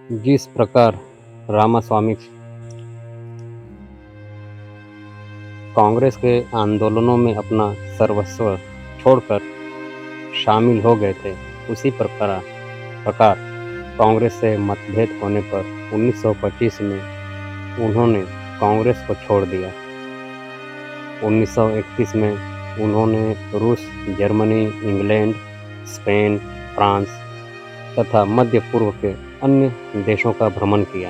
जिस प्रकार रामास्वामी कांग्रेस के आंदोलनों में अपना सर्वस्व छोड़कर शामिल हो गए थे, उसी प्रकार कांग्रेस से मतभेद होने पर 1925 में उन्होंने कांग्रेस को छोड़ दिया। 1931 में उन्होंने रूस, जर्मनी, इंग्लैंड, स्पेन, फ्रांस तथा मध्य पूर्व के अन्य देशों का भ्रमण किया।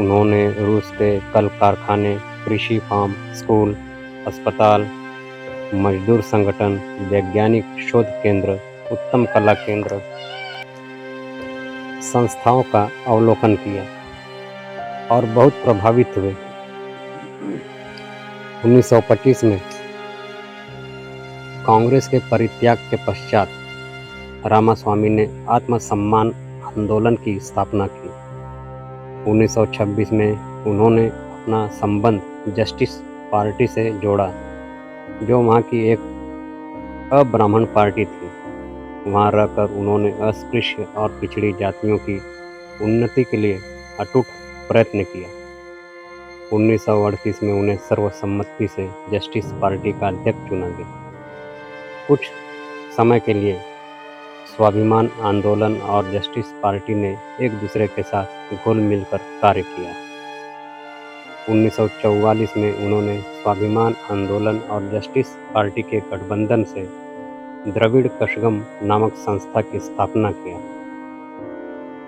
उन्होंने रूस के कल कारखाने, कृषि फार्म, स्कूल, अस्पताल, मजदूर संगठन, वैज्ञानिक शोध केंद्र, उत्तम कला केंद्र संस्थाओं का अवलोकन किया और बहुत प्रभावित हुए। 1925 में कांग्रेस के परित्याग के पश्चात रामास्वामी ने आत्मसम्मान आंदोलन की स्थापना की। 1926 में उन्होंने अपना संबंध जस्टिस पार्टी से जोड़ा, जो वहाँ की एक अब्राह्मण पार्टी थी। वहाँ रहकर उन्होंने अस्पृश्य और पिछड़ी जातियों की उन्नति के लिए अटूट प्रयत्न किया। 1938 में उन्हें सर्वसम्मति से जस्टिस पार्टी का अध्यक्ष चुना गया। कुछ समय के लिए स्वाभिमान आंदोलन और जस्टिस पार्टी ने एक दूसरे के साथ घुल मिलकर कार्य किया। 1944 में उन्होंने स्वाभिमान आंदोलन और जस्टिस पार्टी के गठबंधन से द्रविड़ कशगम नामक संस्था की स्थापना किया।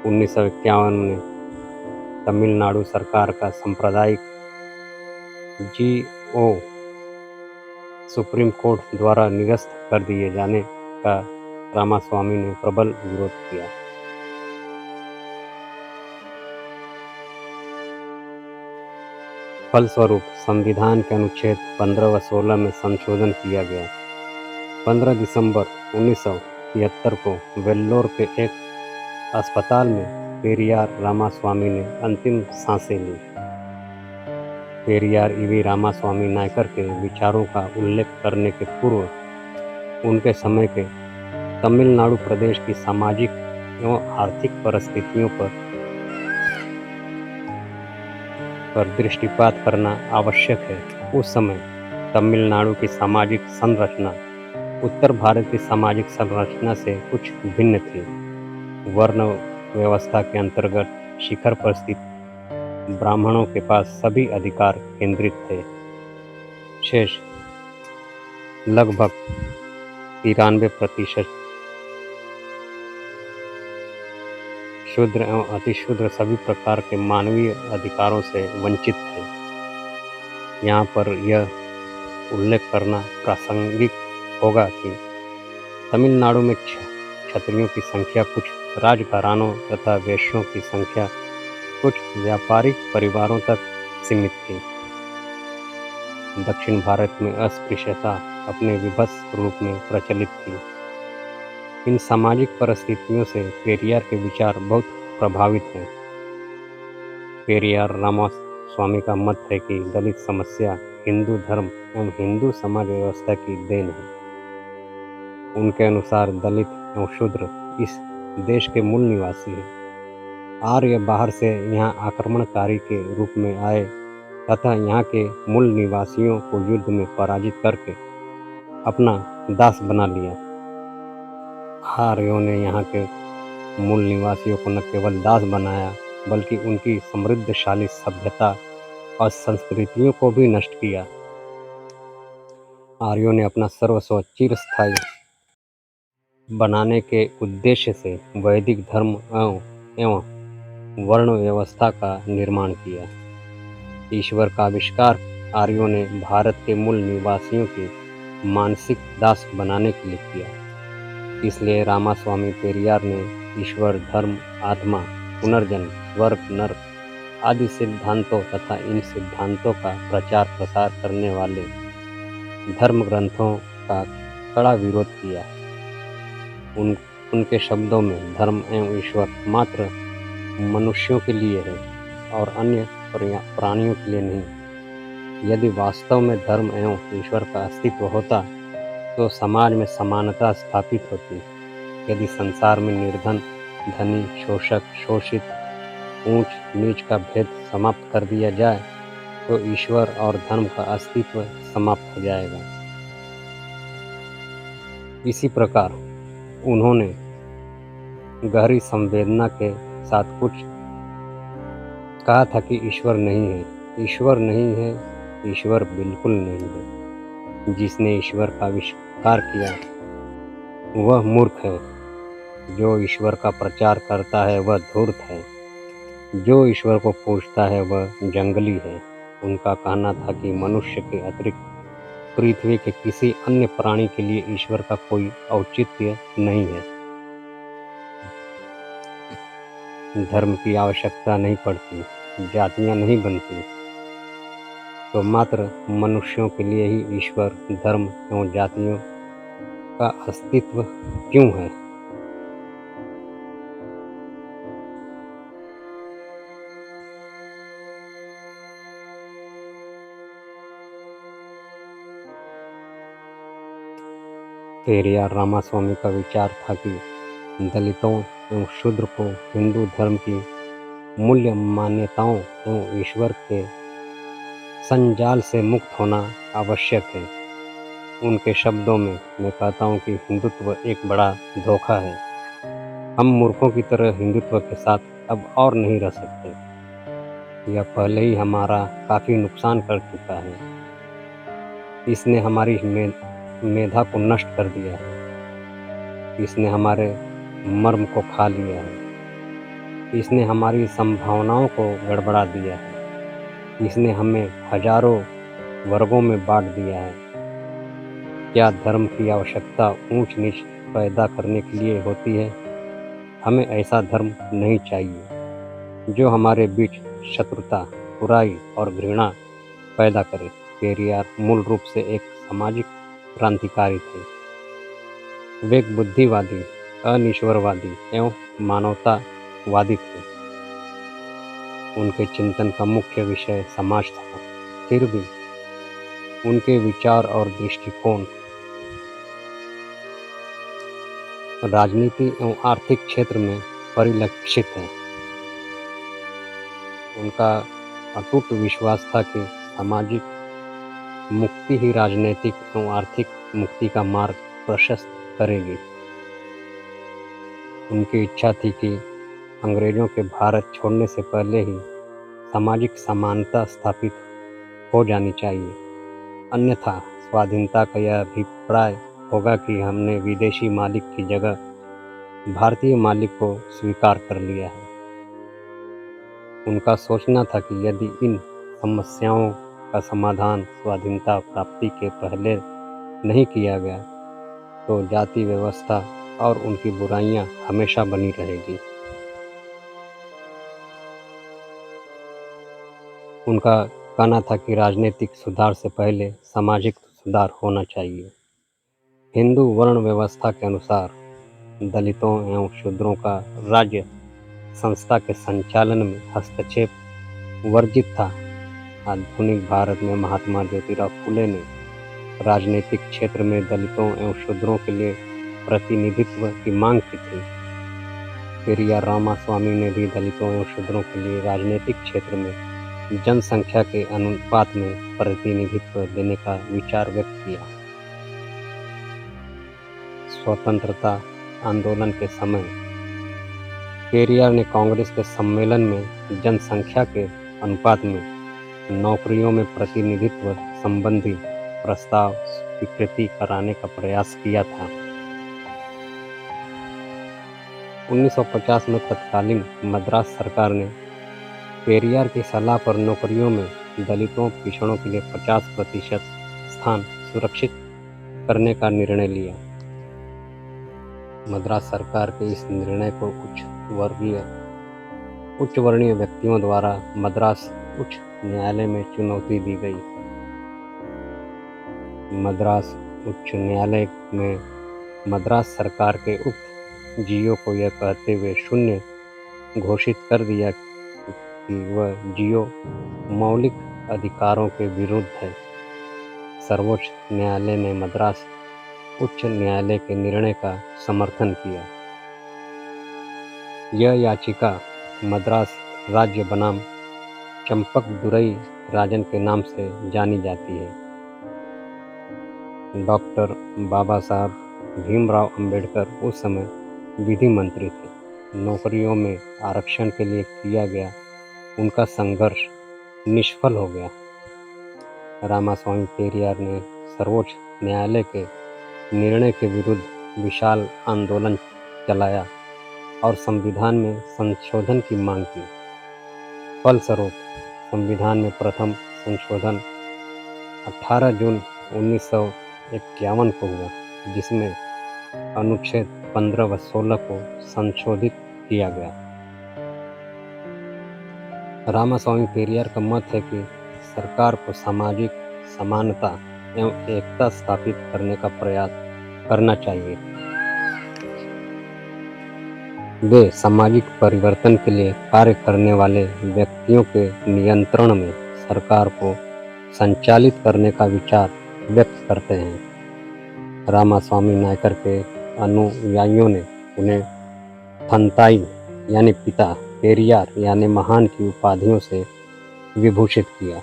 1951 में तमिलनाडु सरकार का सांप्रदायिक GO सुप्रीम कोर्ट द्वारा निरस्त कर दिए जाने का रामास्वामी ने प्रबल विरोध किया। फलस्वरूप संविधान के अनुच्छेद 15 व 16 में संशोधन किया गया। 15 दिसंबर 1973 को वेल्लोर के एक अस्पताल में पेरियार रामास्वामी ने अंतिम सांसें ली। पेरियार ईवी रामास्वामी नायकर के विचारों का उल्लेख करने के पूर्व उनके समय के तमिलनाडु प्रदेश की सामाजिक एवं आर्थिक परिस्थितियों पर दृष्टिपात करना आवश्यक है। उस समय तमिलनाडु की सामाजिक संरचना उत्तर भारत की सामाजिक संरचना से कुछ भिन्न थी। वर्ण व्यवस्था के अंतर्गत शिखर पर स्थित ब्राह्मणों के पास सभी अधिकार केंद्रित थे। शेष लगभग 93% शूद्र एवं अतिशूद्र सभी प्रकार के मानवीय अधिकारों से वंचित थे। यहाँ पर यह उल्लेख करना प्रासंगिक होगा कि तमिलनाडु में क्षत्रियों की संख्या कुछ राजघरानों तथा वैश्यों की संख्या कुछ व्यापारिक परिवारों तक सीमित थी। दक्षिण भारत में अस्पृश्यता अपने विभत्स रूप में प्रचलित थी। इन सामाजिक परिस्थितियों से पेरियार के विचार बहुत प्रभावित हैं। पेरियार रामास्वामी का मत है कि दलित समस्या हिंदू धर्म एवं हिंदू समाज व्यवस्था की देन है। उनके अनुसार दलित एवं शूद्र इस देश के मूल निवासी हैं। आर्य बाहर से यहाँ आक्रमणकारी के रूप में आए तथा यहाँ के मूल निवासियों को युद्ध में पराजित करके अपना दास बना लिया। आर्यों ने यहाँ के मूल निवासियों को न केवल दास बनाया बल्कि उनकी समृद्धशाली सभ्यता और संस्कृतियों को भी नष्ट किया। आर्यों ने अपना सर्वस्व चिरस्थायी बनाने के उद्देश्य से वैदिक धर्म एवं वर्ण व्यवस्था का निर्माण किया। ईश्वर का आविष्कार आर्यों ने भारत के मूल निवासियों की मानसिक दास बनाने के लिए किया। इसलिए रामास्वामी पेरियार ने ईश्वर, धर्म, आत्मा, पुनर्जन्म, स्वर्ग, नरक आदि सिद्धांतों तथा इन सिद्धांतों का प्रचार प्रसार करने वाले धर्म ग्रंथों का कड़ा विरोध किया। उनके शब्दों में धर्म एवं ईश्वर मात्र मनुष्यों के लिए है और अन्य प्राणियों के लिए नहीं। यदि वास्तव में धर्म एवं ईश्वर का अस्तित्व होता तो समाज में समानता स्थापित होती। यदि संसार में निर्धन धनी, शोषक, शोषित, ऊंच नीच का भेद समाप्त कर दिया जाए तो ईश्वर और धर्म का अस्तित्व समाप्त हो जाएगा। इसी प्रकार उन्होंने गहरी संवेदना के साथ कुछ कहा था कि ईश्वर नहीं है, ईश्वर नहीं है, ईश्वर बिल्कुल नहीं है। जिसने ईश्वर का आविष्कार किया वह मूर्ख है, जो ईश्वर का प्रचार करता है वह धूर्त है, जो ईश्वर को पूजता है वह जंगली है। उनका कहना था कि मनुष्य के अतिरिक्त पृथ्वी के किसी अन्य प्राणी के लिए ईश्वर का कोई औचित्य नहीं है। धर्म की आवश्यकता नहीं पड़ती, जातियां नहीं बनती, तो मात्र मनुष्यों के लिए ही ईश्वर, धर्म एवं जातियों का अस्तित्व क्यों है? पेरियार रामास्वामी का विचार था कि दलितों एवं शूद्र को हिंदू धर्म की मूल्य मान्यताओं एवं ईश्वर के संजाल से मुक्त होना आवश्यक है। उनके शब्दों में मैं कहता हूँ कि हिंदुत्व एक बड़ा धोखा है। हम मूर्खों की तरह हिंदुत्व के साथ अब और नहीं रह सकते। यह पहले ही हमारा काफ़ी नुकसान कर चुका है। इसने हमारी मेधा को नष्ट कर दिया है। इसने हमारे मर्म को खा लिया है। इसने हमारी संभावनाओं को गड़बड़ा दिया है। इसने हमें हजारों वर्गों में बांट दिया है। क्या धर्म की आवश्यकता ऊंच नीच पैदा करने के लिए होती है? हमें ऐसा धर्म नहीं चाहिए जो हमारे बीच शत्रुता, बुराई और घृणा पैदा करे। पेरियार मूल रूप से एक सामाजिक क्रांतिकारी थे। वे एक बुद्धिवादी, अनिश्वरवादी एवं मानवतावादी थे। उनके चिंतन का मुख्य विषय समाज था। फिर भी उनके विचार और दृष्टिकोण राजनीति एवं आर्थिक क्षेत्र में परिलक्षित है। उनका अटूट विश्वास था कि सामाजिक मुक्ति ही राजनीतिक एवं आर्थिक मुक्ति का मार्ग प्रशस्त करेगी। उनकी इच्छा थी कि अंग्रेजों के भारत छोड़ने से पहले ही सामाजिक समानता स्थापित हो जानी चाहिए, अन्यथा स्वाधीनता का यह अभिप्राय होगा कि हमने विदेशी मालिक की जगह भारतीय मालिक को स्वीकार कर लिया है। उनका सोचना था कि यदि इन समस्याओं का समाधान स्वाधीनता प्राप्ति के पहले नहीं किया गया तो जाति व्यवस्था और उनकी बुराइयां हमेशा बनी रहेगी। उनका कहना था कि राजनीतिक सुधार से पहले सामाजिक सुधार होना चाहिए। हिंदू वर्ण व्यवस्था के अनुसार दलितों एवं शूद्रों का राज्य संस्था के संचालन में हस्तक्षेप वर्जित था। आधुनिक भारत में महात्मा ज्योतिराव फुले ने राजनीतिक क्षेत्र में दलितों एवं शूद्रों के लिए प्रतिनिधित्व की मांग की थी। पेरियार रामास्वामी ने भी दलितों एवं शूद्रों के लिए राजनीतिक क्षेत्र में जनसंख्या के अनुपात में प्रतिनिधित्व देने का विचार व्यक्त किया। स्वतंत्रता आंदोलन के समय पेरियार ने कांग्रेस के सम्मेलन में जनसंख्या के अनुपात में नौकरियों में प्रतिनिधित्व संबंधी प्रस्ताव स्वीकृति कराने का प्रयास किया था। 1950 में तत्कालीन मद्रास सरकार ने पेरियार की सलाह पर नौकरियों में दलितों पिछड़ों के लिए 50% स्थान सुरक्षित करने का निर्णय लिया। मद्रास सरकार के इस निर्णय को उच्च वर्णीय व्यक्तियों द्वारा मद्रास उच्च न्यायालय में चुनौती दी गई। मद्रास उच्च न्यायालय में मद्रास सरकार के उक्त जियो को यह कहते हुए शून्य घोषित कर दिया कि वह जियो मौलिक अधिकारों के विरुद्ध है। सर्वोच्च न्यायालय ने मद्रास उच्च न्यायालय के निर्णय का समर्थन किया। यह याचिका मद्रास राज्य बनाम चंपकदुरई राजन के नाम से जानी जाती है। डॉक्टर बाबा साहब भीमराव अंबेडकर उस समय विधि मंत्री थे। नौकरियों में आरक्षण के लिए किया गया उनका संघर्ष निष्फल हो गया। रामास्वामी पेरियार ने सर्वोच्च न्यायालय के निर्णय के विरुद्ध विशाल आंदोलन चलाया और संविधान में संशोधन की मांग की। फलस्वरूप संविधान में प्रथम संशोधन 18 जून 1951 को हुआ, जिसमें अनुच्छेद 15 व 16 को संशोधित किया गया। रामास्वामी पेरियार का मत है कि सरकार को सामाजिक समानता एवं एकता स्थापित करने का प्रयास करना चाहिए। वे सामाजिक परिवर्तन के लिए कार्य करने वाले व्यक्तियों के नियंत्रण में सरकार को संचालित करने का विचार व्यक्त करते हैं। रामास्वामी नायकर के अनुयायियों ने उन्हें थंताई यानी पिता, पेरियार यानी महान की उपाधियों से विभूषित किया।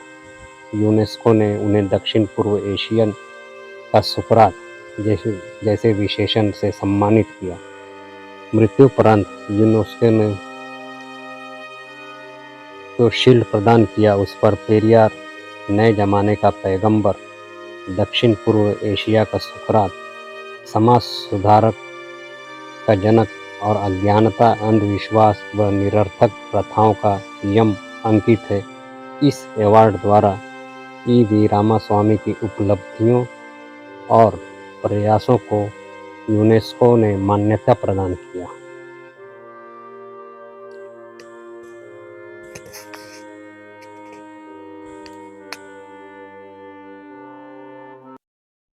यूनेस्को ने उन्हें दक्षिण पूर्व एशियन का सुकरात जैसे विशेषण से सम्मानित किया। मृत्युपरांत यूनेस्को ने जो शील्ड प्रदान किया उस पर पेरियार नए जमाने का पैगंबर, दक्षिण पूर्व एशिया का सुकरात, समाज सुधारक का जनक और अज्ञानता, अंधविश्वास व निरर्थक प्रथाओं का यम अंकित है। इस अवार्ड द्वारा ई.वी. रामास्वामी की उपलब्धियों और प्रयासों को यूनेस्को ने मान्यता प्रदान किया।